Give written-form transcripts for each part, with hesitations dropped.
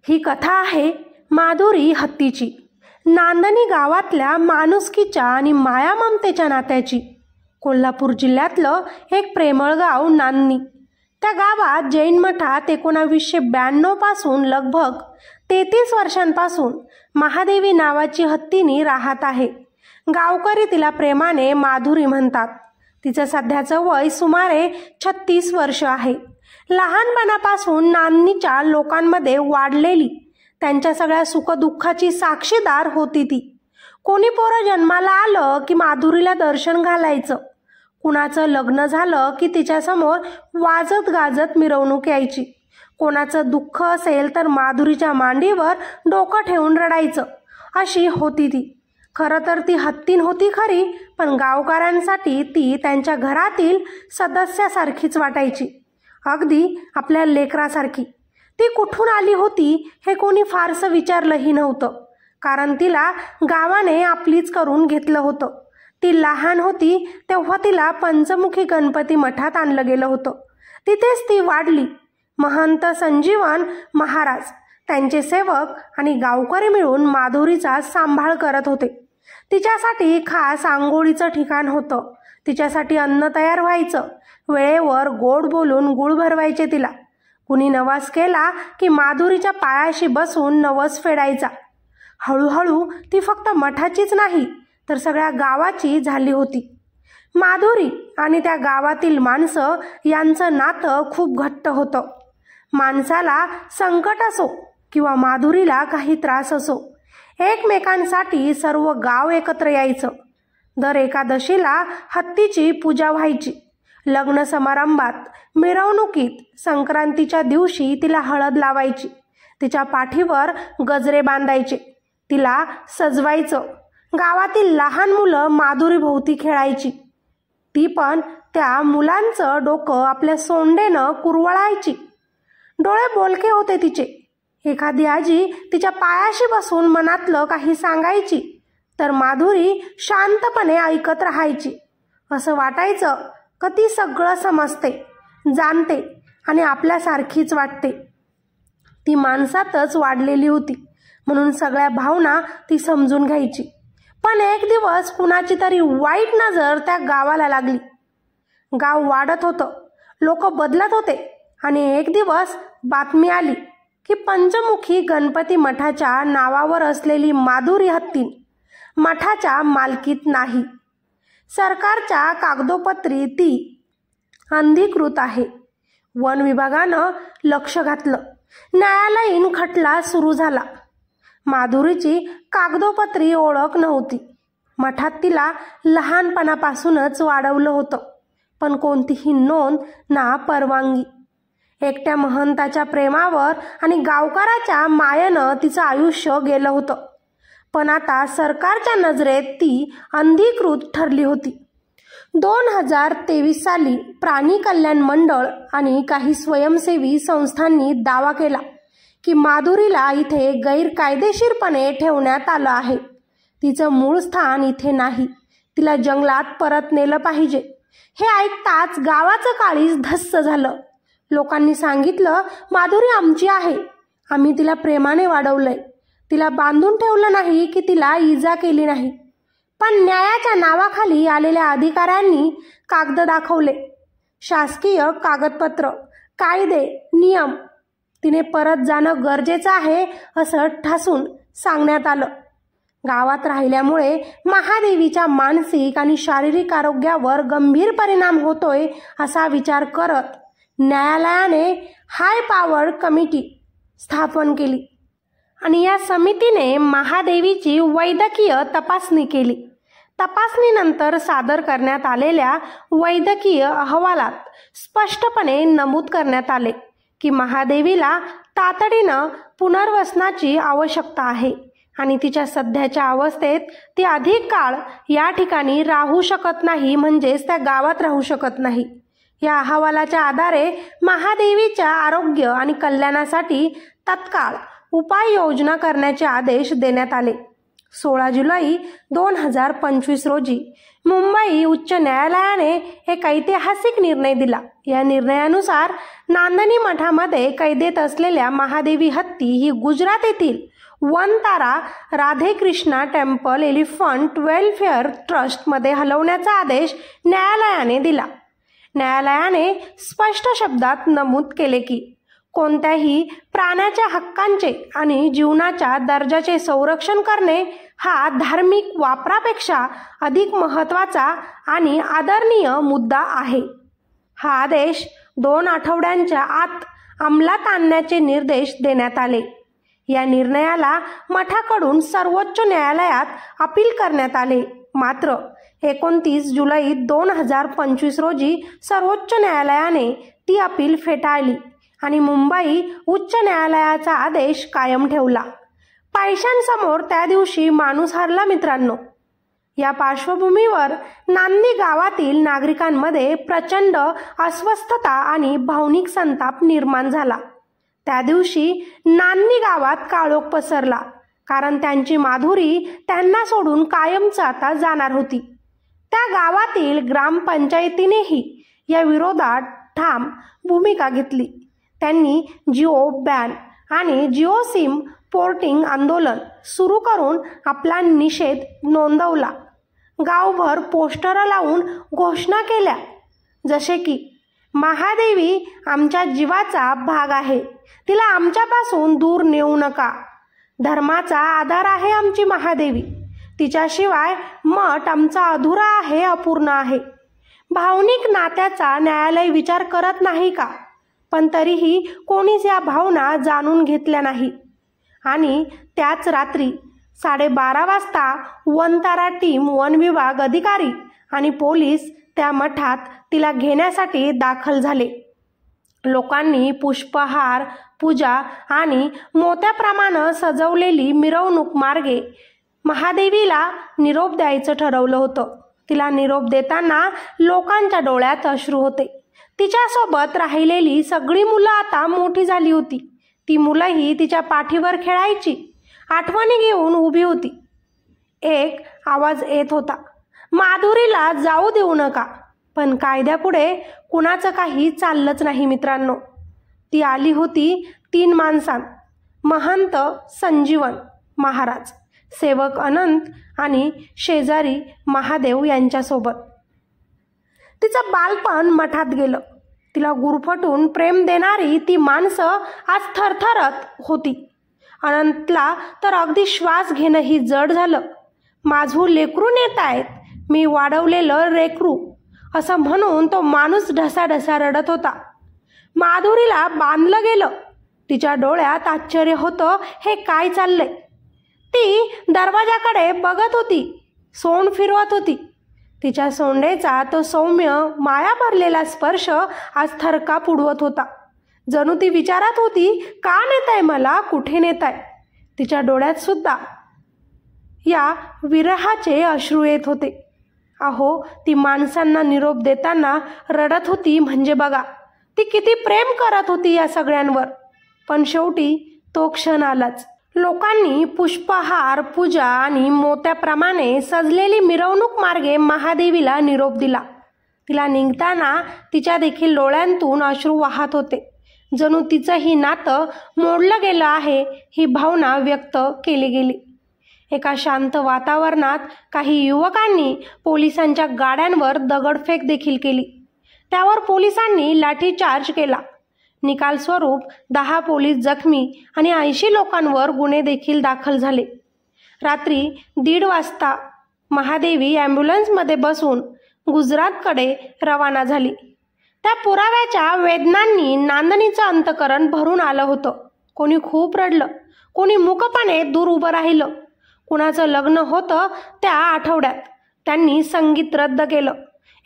ही कथा आहे माधुरी हत्तीची, नांदणी गावातल्या माणुसकीच्या आणि माया ममतेच्या नात्याची. कोल्हापूर जिल्ह्यातलं एक प्रेमळ गाव नांदणी. त्या गावात जैन मठात 1992 पासून लगभग 33 वर्षांपासून महादेवी नावाची हत्तीनी राहत आहे. गावकरी तिला प्रेमाने माधुरी म्हणतात. तिचं सध्याचं वय सुमारे 36 वर्ष आहे. लहानपणापासून नांदणीच्या लोकांमध्ये वाढलेली, त्यांच्या सगळ्या सुखदुःखाची साक्षीदार होती ती. कोणी पोरं जन्माला आलं की माधुरीला दर्शन घालायचं. कुणाचं लग्न झालं की तिच्यासमोर वाजत गाजत मिरवणूक यायची. कोणाचं दुःख असेल तर माधुरीच्या मांडीवर डोकं ठेवून रडायचं. अशी होती ती. खरं तर ती हत्तीन होती खरी, पण गावकऱ्यांसाठी ती त्यांच्या घरातील सदस्यासारखीच वाटायची, अगदी आपल्या लेकरासारखी. ती कुठून आली होती हे कोणी फारसं विचारलंही नव्हतं, कारण तिला गावाने आपलीच करून घेतलं होतं. ती लहान होती तेव्हा तिला पंचमुखी गणपती मठात आणलं गेलं होतं. तिथेच ती वाढली. महंत संजीवन महाराज, त्यांचे सेवक आणि गावकरी मिळून माधुरीचा सांभाळ करत होते. तिच्यासाठी खास आंघोळीचं ठिकाण होतं. तिच्यासाठी अन्न तयार व्हायचं. वेळेवर गोड बोलून गुळ भरवायचे तिला. कुणी नवस केला की माधुरीच्या पायाशी बसून नवस फेडायचा. हळूहळू ती फक्त मठाचीच नाही तर सगळ्या गावाची झाली होती. माधुरी आणि त्या गावातील माणसं यांचं नातं खूप घट्ट होतं. माणसाला संकट असो किंवा माधुरीला काही त्रास असो, एकमेकांसाठी सर्व गाव एकत्र यायचं. दर एकादशीला हत्तीची पूजा व्हायची. लग्न समारंभात, मिरवणुकीत, संक्रांतीच्या दिवशी तिला हळद लावायची. तिच्या पाठीवर गजरे बांधायचे. तिला सजवायचं. गावातील लहान मुलं माधुरी भोवती खेळायची. ती पण त्या मुलांचं डोकं आपल्या सोंडेनं कुरवळायची. डोळे बोलके होते तिचे. एखादी आजी तिच्या पायाशी बसून मनातलं काही सांगायची तर माधुरी शांतपणे ऐकत राहायची. असं वाटायचं की ती सगळं समजते, जाणते आणि आपल्यासारखीच वाटते. ती माणसातच वाढलेली होती म्हणून सगळ्या भावना ती समजून घ्यायची. पण एक दिवस कुणाची तरी वाईट नजर त्या गावाला लागली. गाव वाढत होतं, लोक बदलत होते आणि एक दिवस बातमी आली की पंचमुखी गणपती मठाच्या नावावर असलेली माधुरी हत्ती मठाच्या मालकीत नाही. सरकारच्या कागदोपत्री ती अनधिकृत आहे. वन विभागानं लक्ष घातलं. न्यायालयीन खटला सुरू झाला. माधुरीची कागदोपत्री ओळख नव्हती. मठात तिला लहानपणापासूनच वाढवलं होतं, पण कोणतीही नोंद ना परवानगी. एकट्या महंताच्या प्रेमावर आणि गावकऱ्याच्या मायेनं तिचं आयुष्य गेलं होतं. पण आता सरकारच्या नजरेत ती अनधिकृत ठरली होती. 2023 साली प्राणी कल्याण मंडळ आणि काही स्वयंसेवी संस्थांनी दावा केला की माधुरीला इथे गैरकायदेशीरपणे ठेवण्यात आलं आहे. तिचं मूळ स्थान इथे नाही. तिला जंगलात परत नेलं पाहिजे. हे ऐकताच गावाचं काळीज धस्स झालं. लोकांनी सांगितलं, माधुरी आमची आहे. आम्ही तिला प्रेमाने वाढवलंय. तिला बांधून ठेवलं नाही की तिला इजा केली नाही. पण न्यायाच्या नावाखाली आलेल्या अधिकाऱ्यांनी कागद दाखवले, शासकीय कागदपत्र, कायदे, नियम. तिने परत जाणं गरजेचं आहे असं ठासून सांगण्यात आलं. गावात राहिल्यामुळे महादेवीच्या मानसिक आणि शारीरिक आरोग्यावर गंभीर परिणाम होतोय असा विचार करत न्यायालयाने हाय पॉवर कमिटी स्थापन केली आणि या समितीने महादेवीची वैद्यकीय तपासणी केली. तपासणीनंतर सादर करण्यात आलेल्या वैद्यकीय अहवालात स्पष्टपणे नमूद करण्यात आले की महादेवीला तातडीनं पुनर्वसनाची आवश्यकता आहे आणि तिच्या सध्याच्या अवस्थेत ती अधिक काळ या ठिकाणी राहू शकत नाही, म्हणजेच त्या गावात राहू शकत नाही. या अहवालाच्या आधारे महादेवीच्या आरोग्य आणि कल्याणासाठी तत्काळ उपाययोजना करण्याचे आदेश देण्यात आले. 16 जुलै 2025 रोजी मुंबई उच्च न्यायालयाने एक ऐतिहासिक निर्णय दिला. या निर्णयानुसार नांदनी मठामध्ये कैदेत असलेल्या महादेवी हत्ती ही गुजरात येथील Vantara Radhe Krishna temple elephant welfare ट्रस्टमध्ये हलवण्याचा आदेश न्यायालयाने दिला. न्यायालयाने स्पष्ट शब्दात नमूद केले की कोणत्याही प्राण्याच्या हक्कांचे आणि जीवनाच्या दर्जाचे संरक्षण करणे हा धार्मिक वापरापेक्षा अधिक महत्त्वाचा आणि आदरणीय मुद्दा आहे. हा आदेश 2 आठवड्यांच्या आत अंमलात आणण्याचे निर्देश देण्यात आले. या निर्णयाला मठाकडून सर्वोच्च न्यायालयात अपील करण्यात आले. मात्र 29 जुलै 2025 रोजी सर्वोच्च न्यायालयाने ती अपील फेटाळली आणि मुंबई उच्च न्यायालयाचा आदेश कायम ठेवला. पैशांसमोर त्या दिवशी माणूस हरला मित्रांनो. या पार्श्वभूमीवर नांदनी गावातील नागरिकांमध्ये प्रचंड अस्वस्थता आणि भावनिक संताप निर्माण झाला. त्या दिवशी नांदनी गावात काळोख पसरला, कारण त्यांची माधुरी त्यांना सोडून कायमच आता जाणार होती. त्या गावातील ग्रामपंचायतीनेही या विरोधात ठाम भूमिका घेतली. त्यांनी जिओ बॅन आणि जिओ सिम पोर्टिंग आंदोलन सुरू करून आपला निषेध नोंदवला. गावभर पोस्टर लावून घोषणा केल्या, जसे की महादेवी आमच्या जीवाचा भाग आहे, तिला आमच्यापासून दूर नेऊ नका. धर्माचा आधार आहे आमची महादेवी, तिच्याशिवाय मठ आमचा अधुरा आहे, अपूर्ण आहे. भावनिक नात्याचा न्यायालय विचार करत नाही का? पण तरीही कोणीच या भावना जाणून घेतल्या नाही. आणि त्याच रात्री 12:30 वाजता वनतारा टीम, वन विभाग अधिकारी आणि पोलीस त्या मठात तिला घेण्यासाठी दाखल झाले. लोकांनी पुष्पहार, पूजा आणि मोत्याप्रमाणे सजवलेली मिरवणूक मार्गे महादेवीला निरोप द्यायचं ठरवलं होतं. तिला निरोप देताना लोकांच्या डोळ्यात अश्रू होते. तिच्यासोबत राहिलेली सगळी मुलं आता मोठी झाली होती. ती मुलंही तिच्या पाठीवर खेळायची आठवणी घेऊन उभी होती. एक आवाज येत होता, माधुरीला जाऊ देऊ नका. पण कायद्यापुढे कुणाचं काही चाललंच नाही मित्रांनो. ती आली होती 3 माणसांत, महंत संजीवन महाराज, सेवक अनंत आणि शेजारी महादेव यांच्यासोबत. तिचं बालपण मठात गेलं. तिला गुरफटून प्रेम देणारी ती माणसं आज थरथरत होती. अनंतला तर अगदी श्वास घेणंही जड झालं. माझू लेकरू नेत आहेत, मी वाढवलेलं रेकरू, असं म्हणून तो माणूस ढसाढसा रडत होता. माधुरीला बांधलं गेलं. तिच्या डोळ्यात आश्चर्य होतं, हे काय चाललंय? ती दरवाजाकडे बघत होती, सोंड फिरवत होती. तिच्या सोंडेचा तो सौम्य माया भरलेला स्पर्श आज थरकाप उडवत होता. जणू ती विचारत होती, का नेताय मला, कुठे नेताय? तिच्या डोळ्यात सुद्धा या विरहाचे अश्रू येत होते. अहो, ती माणसांना निरोप देताना रडत होती म्हणजे बघा, ती किती प्रेम करत होती या सगळ्यांवर. पण शेवटी तो क्षण आलाच. लोकांनी पुष्पहार, पूजा आणि मोत्याप्रमाणे सजलेली मिरवणूक मार्गे महादेवीला निरोप दिला. तिला निघताना तिच्या देखील डोळ्यांतून अश्रू वाहत होते. जणू तिचंही नातं मोडलं गेलं आहे ही भावना व्यक्त केली गेली. एका शांत वातावरणात काही युवकांनी पोलिसांच्या गाड्यांवर दगडफेक देखील केली. त्यावर पोलिसांनी लाठीचार्ज केला. निकाल स्वरूप 10 पोलीस जखमी आणि 80 लोकांवर गुन्हे देखील दाखल झाले. रात्री 1:30 वाजता महादेवी ॲम्ब्युलन्समध्ये बसून गुजरातकडे रवाना झाली. त्या पुराव्याच्या वेदनांनी नांदनीचं अंतकरण भरून आलं होतं. कोणी खूप रडलं, कोणी मूकपणे दूर उभं राहिलं. कुणाचं लग्न होतं त्या आठवड्यात, त्यांनी संगीत रद्द केलं.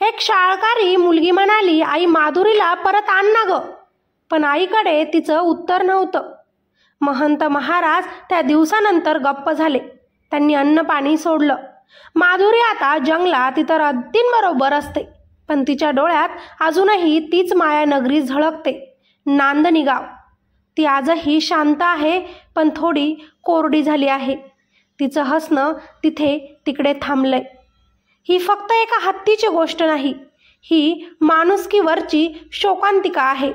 एक शाळकरी मुलगी म्हणाली, आई माधुरीला परत आण ना गं. पण आईकडे तिचं उत्तर नव्हतं. महंत महाराज त्या दिवसानंतर गप्प झाले. त्यांनी अन्न पाणी सोडलं. माधुरी आता जंगलात इतर हत्तींबरोबर असते, पण तिच्या डोळ्यात अजूनही तीच मायानगरी झळकते, नांदनी गाव. ती आजही शांत आहे, पण थोडी कोरडी झाली आहे. तिचं हसणं तिथे तिकडे थांबलंय. ही फक्त एका हत्तीची गोष्ट नाही, ही माणुसकीवरची शोकांतिका आहे,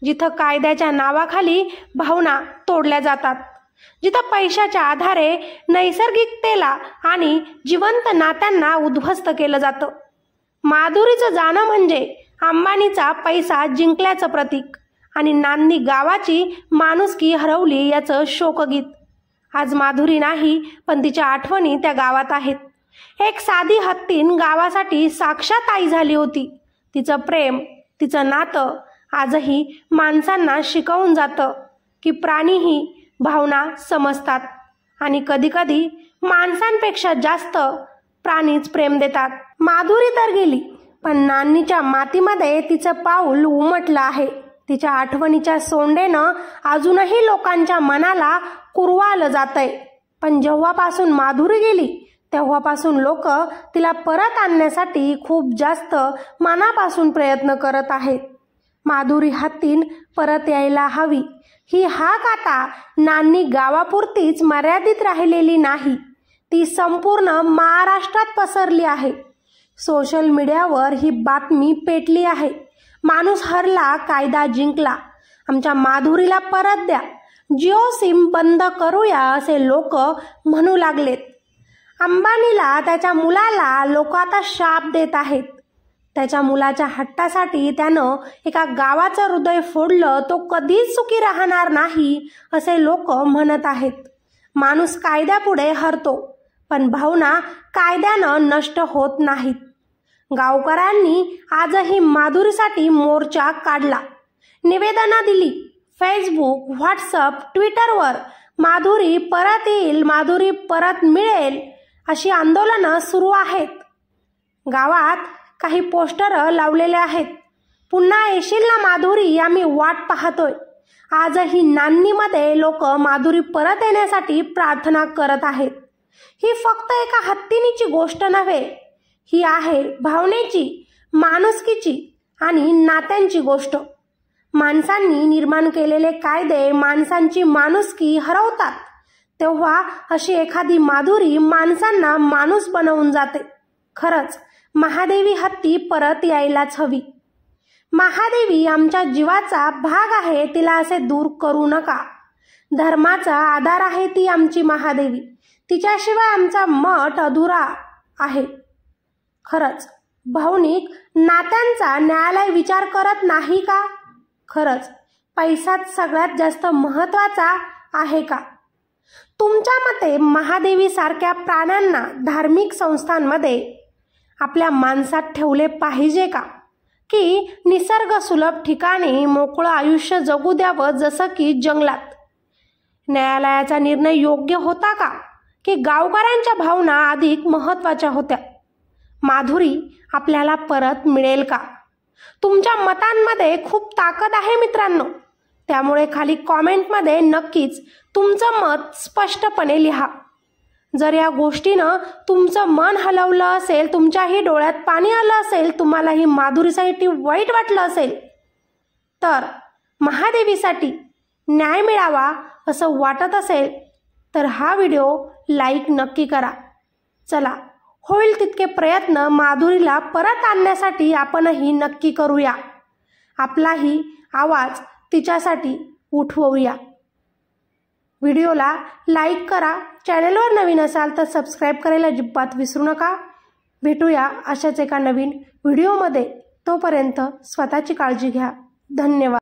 जिथं कायद्याच्या नावाखाली भावना तोडल्या जातात, जिथं पैशाच्या आधारे नैसर्गिकतेला आणि जिवंत नात्यांना उद्ध्वस्त केलं जातं. माधुरीचं जाणं म्हणजे अंबानीचा पैसा जिंकल्याचं प्रतीक आणि नांदणी गावाची माणुसकी हरवली याचं शोकगीत. आज माधुरी नाही, पण तिच्या आठवणी त्या गावात आहेत. एक साधी हत्तीन गावासाठी साक्षात आई झाली होती. तिचं प्रेम, तिचं नातं आजही माणसांना शिकवून जातं की प्राणीही भावना समजतात आणि कधीकधी माणसांपेक्षा जास्त प्राणीच प्रेम देतात. माधुरी तर गेली, पण नांदणीच्या मातीमध्ये तिचं पाऊल उमटलं आहे. तिच्या आठवणीच्या सोंडेनं अजूनही लोकांच्या मनाला कुरवाळलं जातंय. पण जेव्हापासून माधुरी गेली तेव्हापासून लोक तिला परत आणण्यासाठी खूप जास्त मनापासून प्रयत्न करत आहेत. माधुरी हत्तीन परत यायला हवी ही हाक आता नांदणी गावापुरतीच मर्यादित राहिलेली नाही, ती संपूर्ण महाराष्ट्रात पसरली आहे. सोशल मीडियावर ही बातमी पेटली आहे. माणूस हरला, कायदा जिंकला, आमच्या माधुरीला परत द्या, जिओ सिम बंद करूया असे लोक म्हणू लागलेत. अंबानीला, त्याच्या मुलाला लोक आता शाप देत आहेत. त्याच्या मुलाच्या हट्टासाठी त्यानं एका गावाचं हृदय फोडलं, तो कधीच सुखी राहणार नाही असे लोक म्हणत आहेत. माणूस कायद्यापुढे हरतो, पण भावना कायद्यानं नष्ट होत नाहीत. गावकऱ्यांनी आजही माधुरीसाठी मोर्चा काढला, निवेदनं दिली. फेसबुक, व्हॉट्सअप, ट्विटरवर माधुरी परत येईल, माधुरी परत मिळेल अशी आंदोलनं सुरू आहेत. गावात काही पोस्टर लावलेले आहेत. पुन्हा येशील ना माधुरी, आम्ही वाट पाहतोय. आजही नांदणीमध्ये लोक माधुरी परत येण्यासाठी प्रार्थना करत आहेत. ही फक्त एका हत्तीनीची गोष्ट नव्हे, ही आहे भावनेची, माणुसकीची आणि नात्यांची गोष्ट. माणसांनी निर्माण केलेले कायदे माणसांची माणुसकी हरवतात, तेव्हा अशी एखादी माधुरी माणसांना माणूस बनवून जाते. खरंच महादेवी हत्ती परत यायलाच हवी. महादेवी आमच्या जीवाचा भाग आहे, तिला असे दूर करू नका. धर्माचा आधार आहे ती आमची महादेवी, तिच्याशिवाय आमचा मठ अधुरा आहे. खरंच भावनिक नात्यांचा न्यायालय विचार करत नाही का? खरंच पैसाच सगळ्यात जास्त महत्त्वाचा आहे का? तुमच्या मते महादेवी सारख्या प्राण्यांना धार्मिक संस्थांमध्ये आपल्या माणसात ठेवले पाहिजे का, की निसर्ग सुलभ ठिकाणी मोकळं आयुष्य जगू द्यावं जसं की जंगलात? न्यायालयाचा निर्णय योग्य होता का, की गावकऱ्यांच्या भावना अधिक महत्त्वाच्या होत्या? माधुरी आपल्याला परत मिळेल का? तुमच्या मतांमध्ये खूप ताकद आहे मित्रांनो, त्यामुळे खाली कॉमेंटमध्ये नक्कीच तुमचं मत स्पष्टपणे लिहा. जर या गोष्टीनं तुमचं मन हलवलं असेल, तुमच्याही डोळ्यात पाणी आलं असेल, तुम्हालाही माधुरीसाठी वाईट वाटलं असेल, तर महादेवीसाठी न्याय मिळावा असं वाटत असेल तर हा व्हिडिओ लाईक नक्की करा. चला, होईल तितके प्रयत्न माधुरीला परत आणण्यासाठी आपणही नक्की करूया. आपलाही आवाज तिच्यासाठी उठवूया. व्हिडिओला लाईक करा. चॅनलवर नवीन असाल तर सबस्क्राईब करायला अजिबात विसरू नका. भेटूया अशाच एका नवीन व्हिडिओमध्ये. तोपर्यंत स्वतःची काळजी घ्या. धन्यवाद.